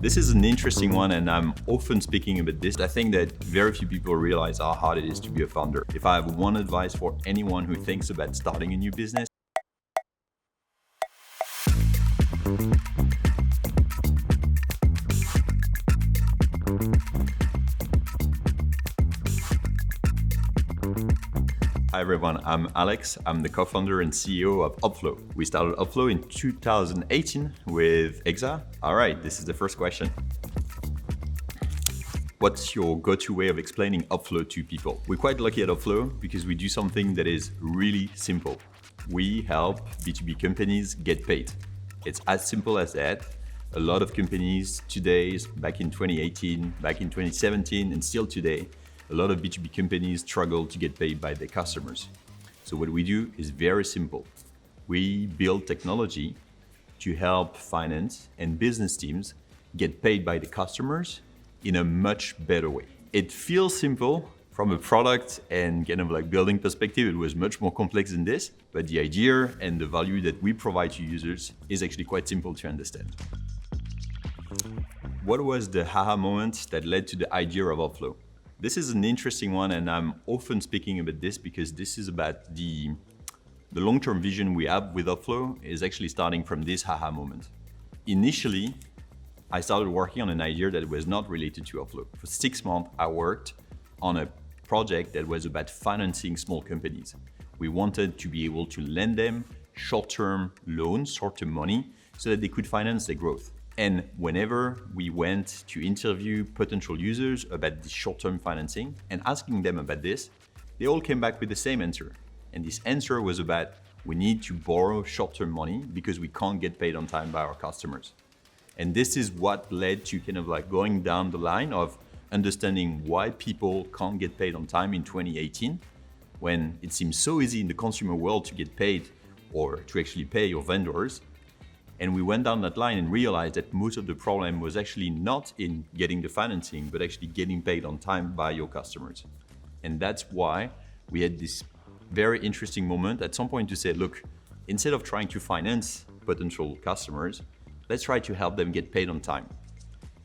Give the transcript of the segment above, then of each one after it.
This is an interesting one, and I'm often speaking about this. I think that very few people realize how hard it is to be a founder. If I have one advice for anyone who thinks about starting a new business, Hi everyone, I'm Alex. I'm the co-founder and CEO of Upflow. We started Upflow in 2018 with Hexa. All right, this is the first question. What's your go-to way of explaining Upflow to people? We're quite lucky at Upflow because we do something that is really simple. We help B2B companies get paid. It's as simple as that. A lot of companies today, back in 2018, back in 2017, and still today, a lot of B2B companies struggle to get paid by their customers. So what we do is very simple. We build technology to help finance and business teams get paid by the customers in a much better way. It feels simple from a product and kind of like building perspective. It was much more complex than this, but the idea and the value that we provide to users is actually quite simple to understand. What was the aha moment that led to the idea of Upflow? This is an interesting one, and I'm often speaking about this because this is about the long-term vision we have with Upflow is actually starting from this aha moment. Initially, I started working on an idea that was not related to Upflow. For 6 months, I worked on a project that was about financing small companies. We wanted to be able to lend them short-term loans, short-term money, so that they could finance their growth. And whenever we went to interview potential users about this short-term financing and asking them about this, they all came back with the same answer. And this answer was about, we need to borrow short-term money because we can't get paid on time by our customers. And this is what led to kind of like going down the line of understanding why people can't get paid on time in 2018, when it seems so easy in the consumer world to get paid or to actually pay your vendors. And we went down that line and realized that most of the problem was actually not in getting the financing, but actually getting paid on time by your customers. And that's why we had this very interesting moment at some point to say, look, instead of trying to finance potential customers, let's try to help them get paid on time.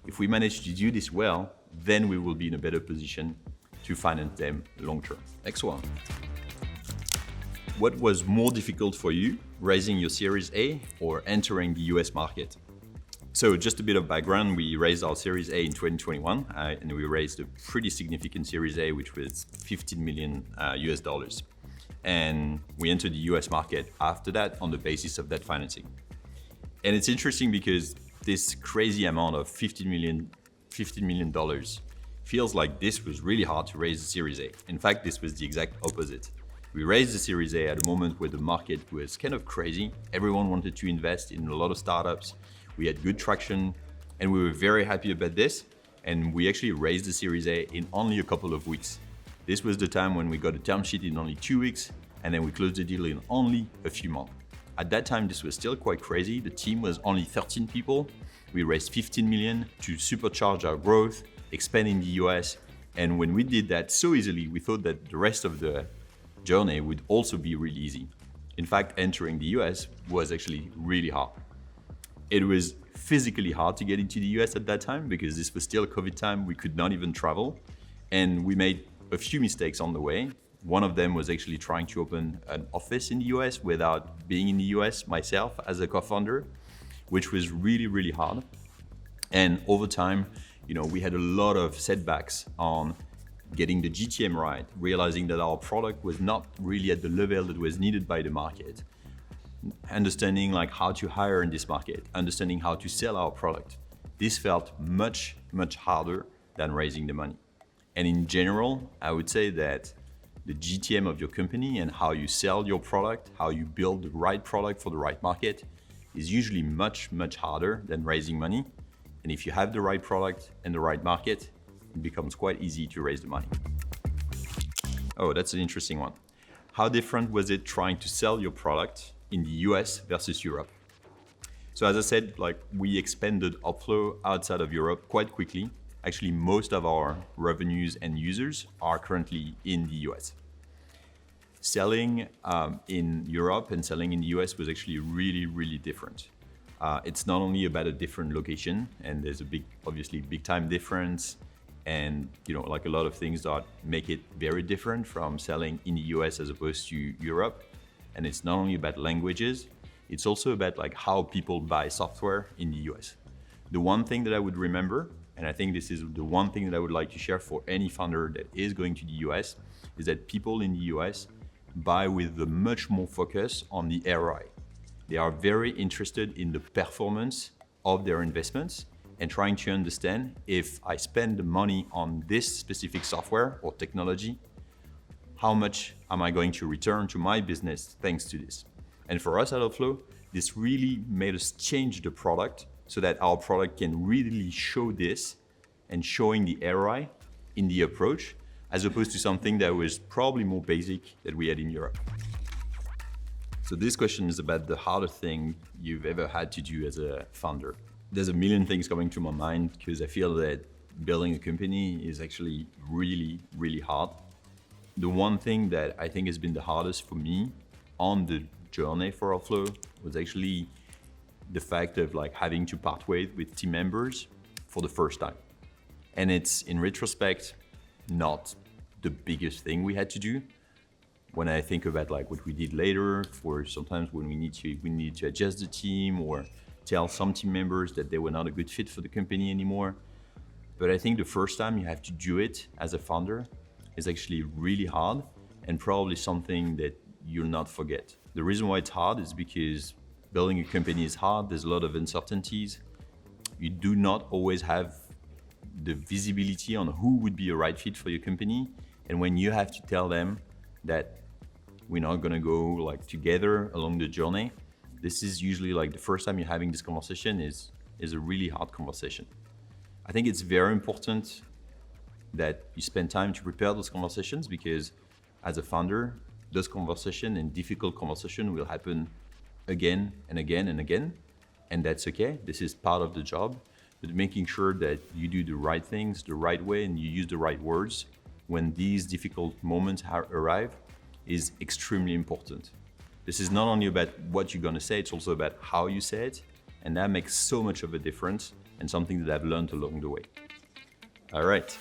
If we manage to do this well, then we will be in a better position to finance them long term. Next one. What was more difficult for you, raising your Series A or entering the US market? So just a bit of background, we raised our Series A in 2021 and we raised a pretty significant Series A, which was 15 million US dollars. And we entered the US market after that on the basis of that financing. And it's interesting because this crazy amount of $15 million feels like this was really hard to raise the Series A. In fact, this was the exact opposite. We raised the Series A at a moment where the market was kind of crazy. Everyone wanted to invest in a lot of startups. We had good traction and we were very happy about this. And we actually raised the Series A in only a couple of weeks. This was the time when we got a term sheet in only 2 weeks, and then we closed the deal in only a few months. At that time, this was still quite crazy. The team was only 13 people. We raised 15 million to supercharge our growth, expand in the US. And when we did that so easily, we thought that the rest of the journey would also be really easy. In fact, entering the US was actually really hard. It was physically hard to get into the US at that time because this was still COVID time. We could not even travel. And we made a few mistakes on the way. One of them was actually trying to open an office in the US without being in the US myself as a co-founder, which was really, really hard. And over time, we had a lot of setbacks on getting the GTM right, realizing that our product was not really at the level that was needed by the market, understanding like how to hire in this market, understanding how to sell our product. This felt much, much harder than raising the money. And in general, I would say that the GTM of your company and how you sell your product, how you build the right product for the right market is usually much, much harder than raising money. And if you have the right product and the right market, it becomes quite easy to raise the money. Oh, that's an interesting one. How different was it trying to sell your product in the US versus Europe? So as I said, we expanded Upflow outside of Europe quite quickly. Actually, most of our revenues and users are currently in the US. Selling in Europe and selling in the US was actually really, really different. It's not only about a different location, and there's a obviously big time difference, and like a lot of things that make it very different from selling in the US as opposed to Europe. And it's not only about languages, it's also about like how people buy software in the US. The one thing that I would remember, and I think this is the one thing that I would like to share for any founder that is going to the US, is that people in the US buy with a much more focus on the ROI. They are very interested in the performance of their investments and trying to understand, if I spend the money on this specific software or technology, how much am I going to return to my business thanks to this? And for us at Upflow, this really made us change the product so that our product can really show this and showing the ROI in the approach, as opposed to something that was probably more basic that we had in Europe. So this question is about the hardest thing you've ever had to do as a founder. There's a million things coming to my mind because I feel that building a company is actually really, really hard. The one thing that I think has been the hardest for me on the journey for Upflow was actually the fact of like having to part ways with team members for the first time. And it's, in retrospect, not the biggest thing we had to do. When I think about like what we did later, for sometimes when we need to adjust the team or tell some team members that they were not a good fit for the company anymore. But I think the first time you have to do it as a founder is actually really hard and probably something that you'll not forget. The reason why it's hard is because building a company is hard. There's a lot of uncertainties. You do not always have the visibility on who would be a right fit for your company. And when you have to tell them that we're not gonna go like together along the journey, this is usually like the first time you're having this conversation is a really hard conversation. I think it's very important that you spend time to prepare those conversations, because as a founder, those conversations and difficult conversation will happen again and again and again. And that's okay, this is part of the job, but making sure that you do the right things the right way and you use the right words when these difficult moments arrive is extremely important. This is not only about what you're gonna say, it's also about how you say it. And that makes so much of a difference and something that I've learned along the way. All right,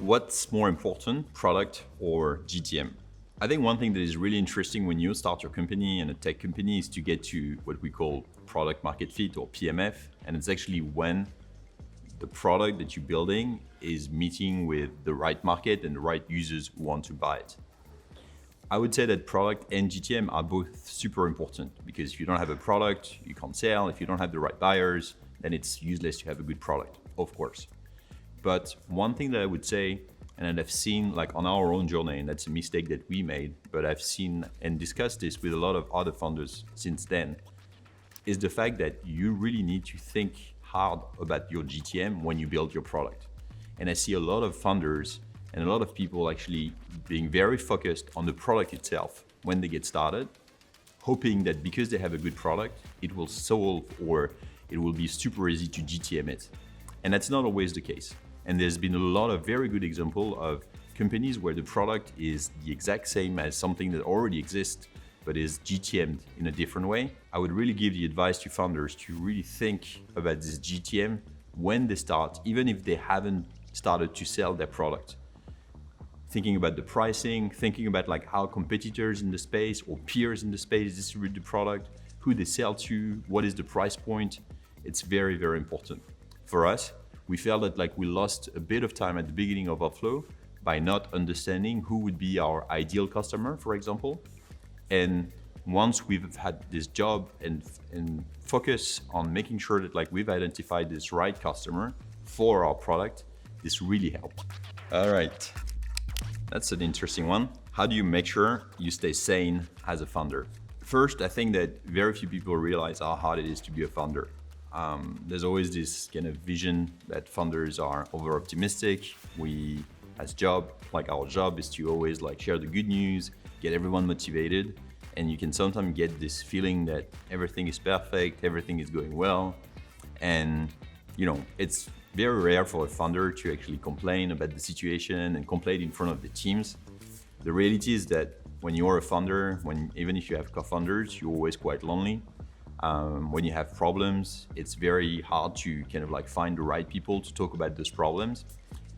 what's more important, product or GTM? I think one thing that is really interesting when you start your company and a tech company is to get to what we call product market fit or PMF. And it's actually when the product that you're building is meeting with the right market and the right users who want to buy it. I would say that product and GTM are both super important, because if you don't have a product, you can't sell. If you don't have the right buyers, then it's useless to have a good product, of course. But one thing that I would say, and I've seen like on our own journey, and that's a mistake that we made, but I've seen and discussed this with a lot of other founders since then, is the fact that you really need to think hard about your GTM when you build your product. And I see a lot of founders and a lot of people actually being very focused on the product itself when they get started, hoping that because they have a good product, it will solve or it will be super easy to GTM it. And that's not always the case. And there's been a lot of very good examples of companies where the product is the exact same as something that already exists, but is GTM'd in a different way. I would really give the advice to founders to really think about this GTM when they start, even if they haven't started to sell their product. Thinking about the pricing, thinking about like how competitors in the space or peers in the space distribute the product, who they sell to, what is the price point. It's very, very important. For us, we felt that like we lost a bit of time at the beginning of Upflow by not understanding who would be our ideal customer, for example. And once we've had this job and focus on making sure that like we've identified this right customer for our product, this really helped. All right. That's an interesting one. How do you make sure you stay sane as a founder? First, I think that very few people realize how hard it is to be a founder. There's always this kind of vision that founders are over-optimistic. We, as our job is to always like share the good news, get everyone motivated. And you can sometimes get this feeling that everything is perfect, everything is going well. And it's very rare for a founder to actually complain about the situation and complain in front of the teams. The reality is that when you're a founder, even if you have co-founders, you're always quite lonely. When you have problems, it's very hard to kind of like find the right people to talk about those problems.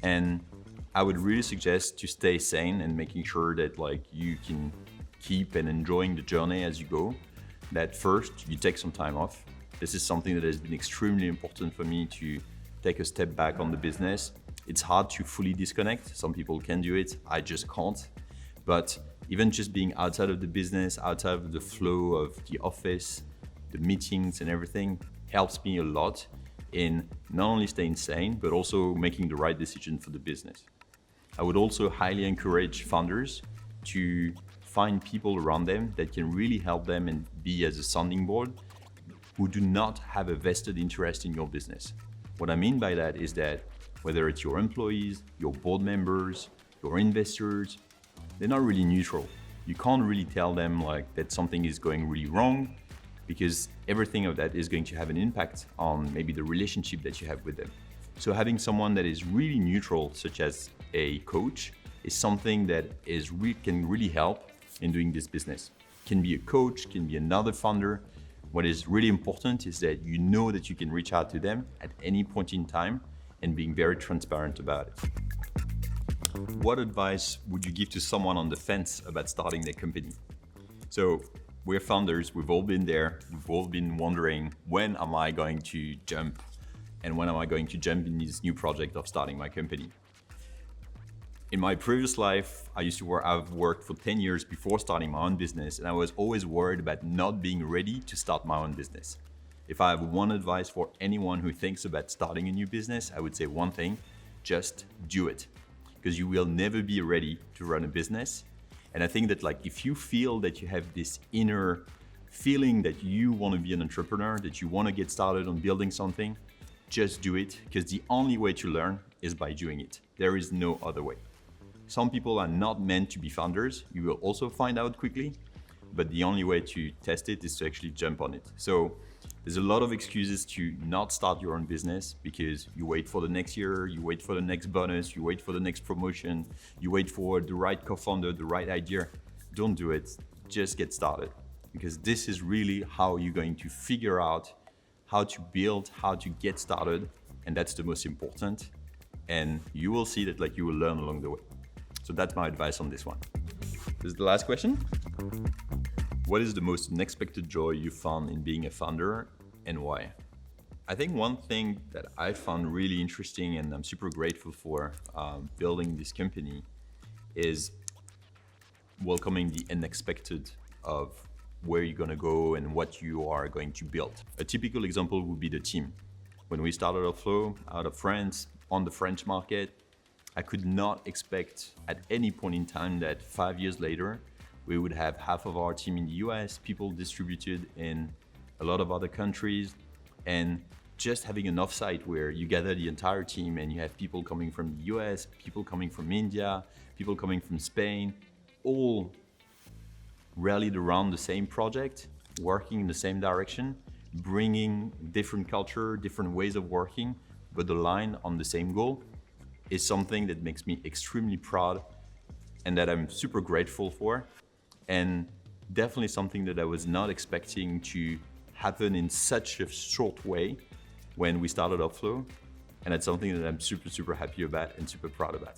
And I would really suggest to stay sane and making sure that like you can keep and enjoying the journey as you go. That first, you take some time off. This is something that has been extremely important for me to take a step back on the business. It's hard to fully disconnect. Some people can do it, I just can't. But even just being outside of the business, outside of the flow of the office, the meetings and everything helps me a lot in not only staying sane, but also making the right decision for the business. I would also highly encourage founders to find people around them that can really help them and be as a sounding board who do not have a vested interest in your business. What I mean by that is that whether it's your employees, your board members, your investors, they're not really neutral. You can't really tell them like that something is going really wrong, because everything of that is going to have an impact on maybe the relationship that you have with them. So having someone that is really neutral, such as a coach, is something that can really help in doing this business. Can be a coach, can be another founder. What is really important is that you know that you can reach out to them at any point in time and being very transparent about it. What advice would you give to someone on the fence about starting their company? So we're founders, we've all been there, we've all been wondering, when am I going to jump? And when am I going to jump in this new project of starting my company? In my previous life, I've worked for 10 years before starting my own business, and I was always worried about not being ready to start my own business. If I have one advice for anyone who thinks about starting a new business, I would say one thing: just do it. Because you will never be ready to run a business. And I think that like if you feel that you have this inner feeling that you want to be an entrepreneur, that you want to get started on building something, just do it, because the only way to learn is by doing it. There is no other way. Some people are not meant to be founders. You will also find out quickly, but the only way to test it is to actually jump on it. So there's a lot of excuses to not start your own business, because you wait for the next year, you wait for the next bonus, you wait for the next promotion, you wait for the right co-founder, the right idea. Don't do it, just get started, because this is really how you're going to figure out how to build, how to get started, and that's the most important. And you will see that like you will learn along the way. So that's my advice on this one. This is the last question. What is the most unexpected joy you found in being a founder, and why? I think one thing that I found really interesting, and I'm super grateful for building this company, is welcoming the unexpected of where you're gonna go and what you are going to build. A typical example would be the team. When we started Upflow out of France, on the French market, I could not expect at any point in time that 5 years later, we would have half of our team in the US, people distributed in a lot of other countries, and just having an offsite where you gather the entire team and you have people coming from the US, people coming from India, people coming from Spain, all rallied around the same project, working in the same direction, bringing different culture, different ways of working, but aligned on the same goal, is something that makes me extremely proud and that I'm super grateful for. And definitely something that I was not expecting to happen in such a short way when we started Upflow. And it's something that I'm super, super happy about and super proud about.